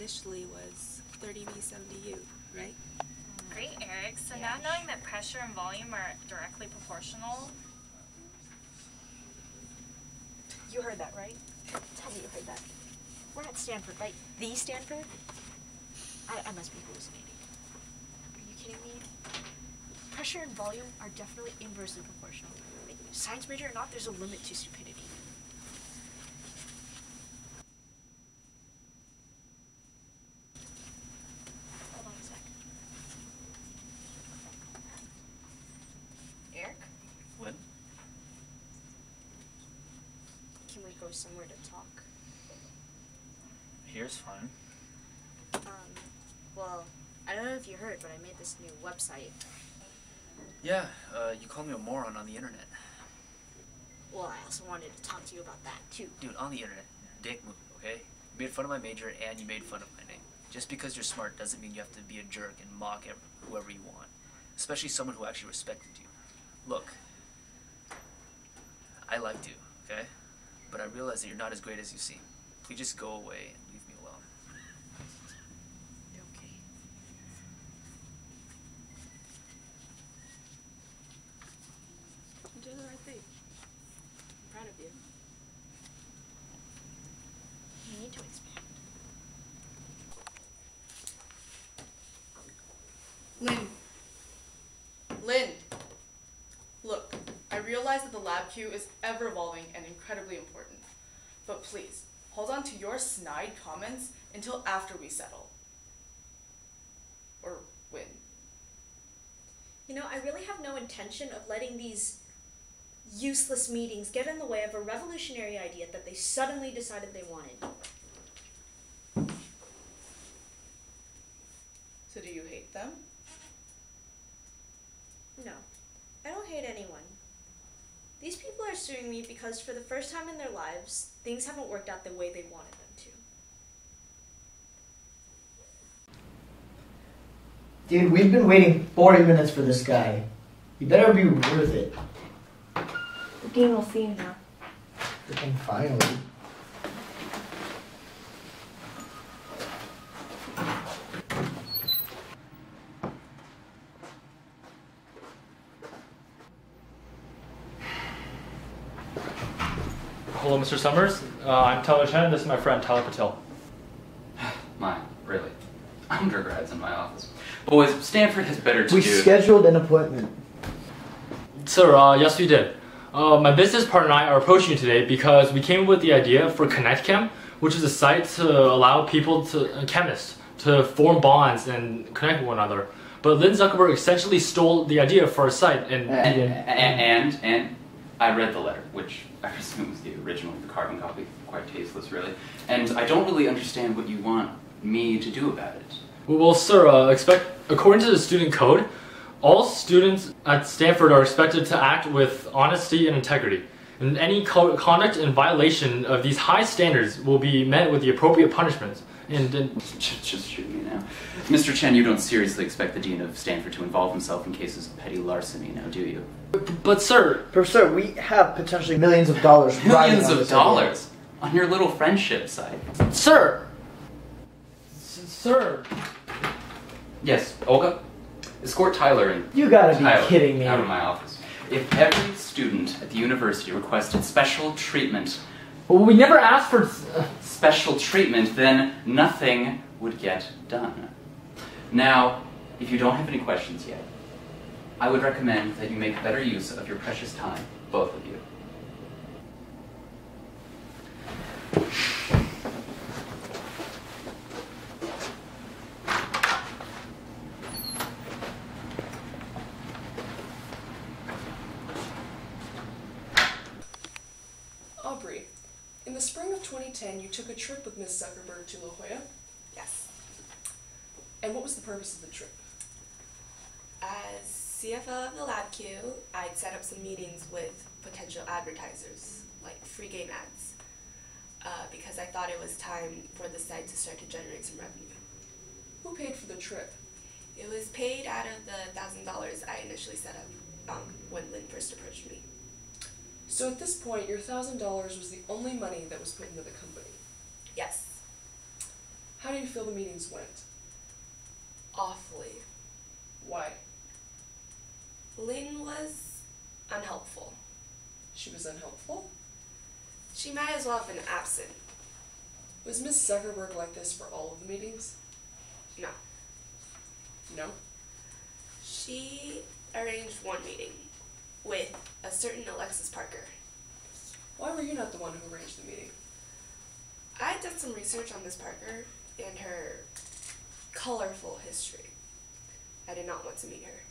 initially was 30V, 70U, right? Great, Eric. So now knowing that pressure and volume are directly proportional. You heard that, right? Tell me you heard that. We're at Stanford, right? The Stanford? I must be hallucinating. Are you kidding me? Pressure and volume are definitely inversely proportional. Science major or not, there's a limit to stupidity. Hold on a sec. Eric? What? Can we go somewhere to talk? Here's fine. Well, I don't know if you heard, but I made this new website. Yeah, you called me a moron on the internet. Well, I also wanted to talk to you about that, too. Dude, on the internet, dick move, okay? You made fun of my major and you made fun of my name. Just because you're smart doesn't mean you have to be a jerk and mock whoever you want. Especially someone who actually respected you. Look, I liked you, okay? But I realize that you're not as great as you seem. Please just go away and leave me alone. Okay. You did the right thing. I'm proud of you. You need to expand. Lynn! Look, I realize that the lab queue is ever-evolving and incredibly important. But please, hold on to your snide comments until after we settle. Or win. You know, I really have no intention of letting these useless meetings get in the way of a revolutionary idea that they suddenly decided they wanted. So do you hate them? No, I don't hate anyone. These people are suing me because for the first time in their lives, things haven't worked out the way they wanted them to. Dude, we've been waiting 40 minutes for this guy. You better be worth it. The dean will see you now. Freaking finally. Hello, Mr. Summers. I'm Tyler Chen. This is my friend Tyler Patel. Mine, really. Undergrads in my office. Boys, Stanford has better to We do. scheduled an appointment. Sir, yes we did. My business partner and I are approaching you today because we came up with the idea for ConnectChem, which is a site to allow people chemists, to form bonds and connect with one another. But Lynn Zuckerberg essentially stole the idea for our site and I read the letter, which I presume was the original, the carbon copy. Quite tasteless, really. And I don't really understand what you want me to do about it. Well, sir, according to the student code, all students at Stanford are expected to act with honesty and integrity. And any conduct in violation of these high standards will be met with the appropriate punishments. Just shoot me now. Mr. Chen, you don't seriously expect the dean of Stanford to involve himself in cases of petty larceny now, do you? But sir... Professor, we have potentially millions of dollars riding Millions on of this dollars? On your little friendship site? Sir! Sir! Yes, Olga? Escort Tyler and You gotta be Tyler kidding me. out of my office. If every student at the university requested special treatment... Well, we never asked for... special treatment, then nothing would get done. Now, if you don't have any questions yet, I would recommend that you make better use of your precious time, both of you. Aubrey, in the spring of 2010, you took a trip with Ms. Zuckerberg to La Jolla? Yes. And what was the purpose of the trip? As CFO of the lab queue, I'd set up some meetings with potential advertisers, like free game ads, because I thought it was time for the site to start to generate some revenue. Who paid for the trip? It was paid out of the $1,000 I initially set up when Lynn first approached me. So at this point, your $1,000 was the only money that was put into the company? Yes. How do you feel the meetings went? Awfully. Why? Lynn was unhelpful. She was unhelpful? She might as well have been absent. Was Miss Zuckerberg like this for all of the meetings? No. No? She arranged one meeting with a certain Alexis Parker. Why were you not the one who arranged the meeting? I did some research on Miss Parker and her colorful history. I did not want to meet her.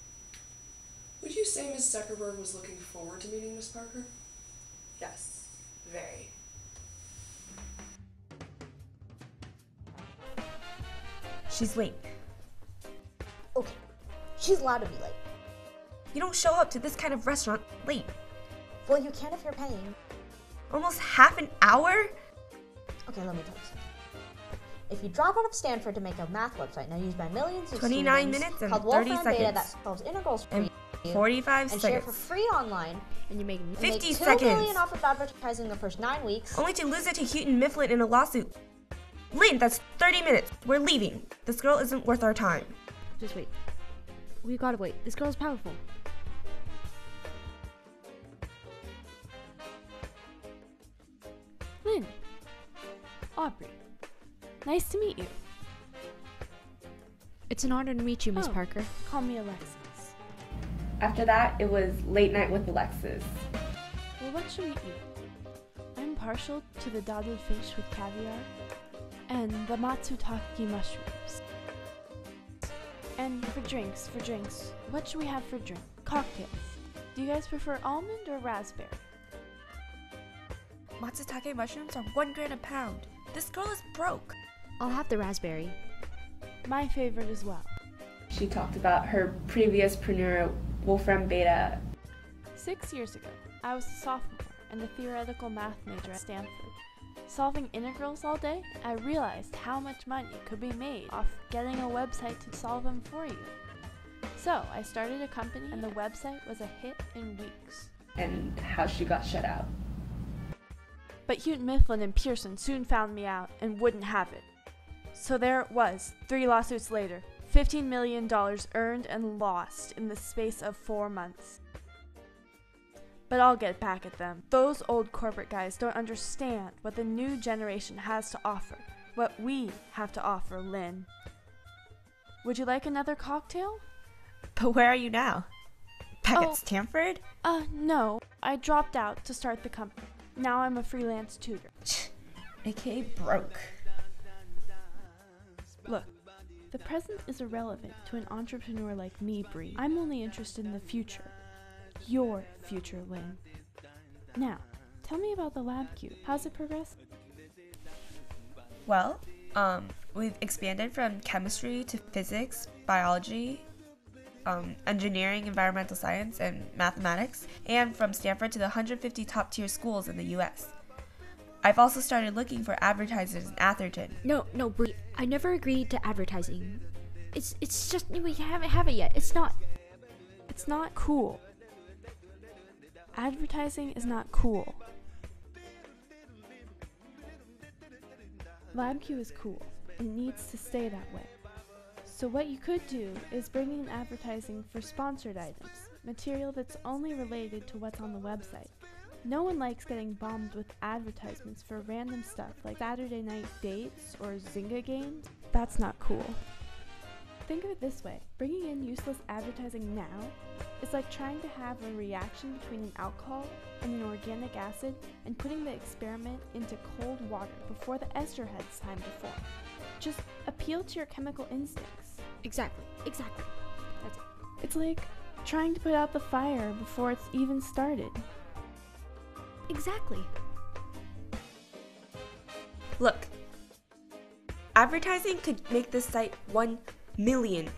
Would you say Miss Zuckerberg was looking forward to meeting Miss Parker? Yes, very. She's late. Okay, she's allowed to be late. You don't show up to this kind of restaurant late. Well, you can if you're paying. Almost half an hour? Okay, let me tell you something. If you drop out of Stanford to make a math website now used by millions of 29 students minutes and called 30 Wolfram Beta seconds. that solves integrals for And you 45 and share seconds. for free online, and you make 50 $2 seconds. million off of advertising the first 9 weeks. Only to lose it to Houghton Mifflin in a lawsuit. Lynn, that's 30 minutes. We're leaving. This girl isn't worth our time. Just wait. We gotta wait. This girl's powerful. Lynn. Aubrey. Nice to meet you. It's an honor to meet you, Miss Oh. Parker. Call me Alexis. After that, it was late night with Alexis. Well, what should we eat? I'm partial to the dotted fish with caviar and the matsutake mushrooms. And for drinks, what should we have for drink? Cocktails. Do you guys prefer almond or raspberry? Matsutake mushrooms are 1 grand a pound. This girl is broke. I'll have the raspberry. My favorite as well. She talked about her previous preneur, Wolfram Beta. 6 years ago, I was a sophomore and a theoretical math major at Stanford. Solving integrals all day, I realized how much money could be made off getting a website to solve them for you. So I started a company and the website was a hit in weeks. And how she got shut out. But Houghton Mifflin and Pearson soon found me out and wouldn't have it. So there it was, 3 lawsuits later, $15 million earned and lost in the space of 4 months. But I'll get back at them. Those old corporate guys don't understand what the new generation has to offer, what we have to offer, Lynn. Would you like another cocktail? But where are you now? Back Oh. at Stanford? No. I dropped out to start the company. Now I'm a freelance tutor. AKA broke. Look, the present is irrelevant to an entrepreneur like me, Bree. I'm only interested in the future. Your future, Lynn. Now, tell me about the lab cube. How's it progressing? Well, we've expanded from chemistry to physics, biology, engineering, environmental science, and mathematics, and from Stanford to the 150 top-tier schools in the U.S. I've also started looking for advertisers in Atherton. No, Bree. I never agreed to advertising. It's just we haven't have it yet. It's not cool. Advertising is not cool. LabQ is cool. It needs to stay that way. So what you could do is bring in advertising for sponsored items, material that's only related to what's on the website. No one likes getting bombed with advertisements for random stuff like Saturday night dates or Zynga games. That's not cool. Think of it this way, bringing in useless advertising now is like trying to have a reaction between an alcohol and an organic acid and putting the experiment into cold water before the ester has time to form. Just appeal to your chemical instincts. Exactly. That's it. It's like trying to put out the fire before it's even started. Exactly. Look, advertising could make this site $1 million.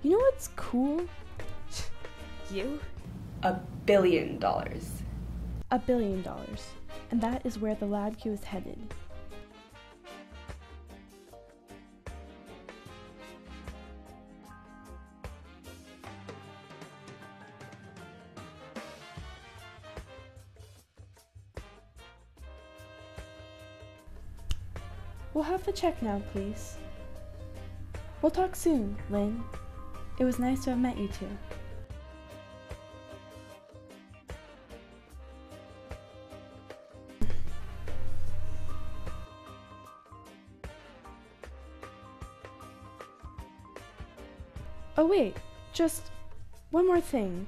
You know what's cool? You? $1 billion. $1 billion. And that is where the LabQ is headed. We'll have to check now, please. We'll talk soon, Lynn. It was nice to have met you two. Oh wait, just one more thing.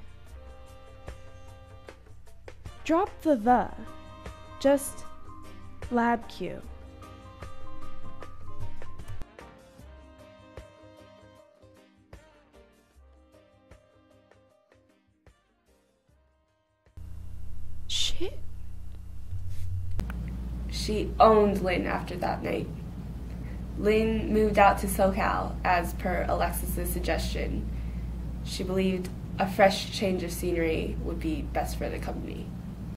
Drop the. Just LabQ. Shit. She owned Lynn after that night. Lynn moved out to SoCal, as per Alexis's suggestion. She believed a fresh change of scenery would be best for the company.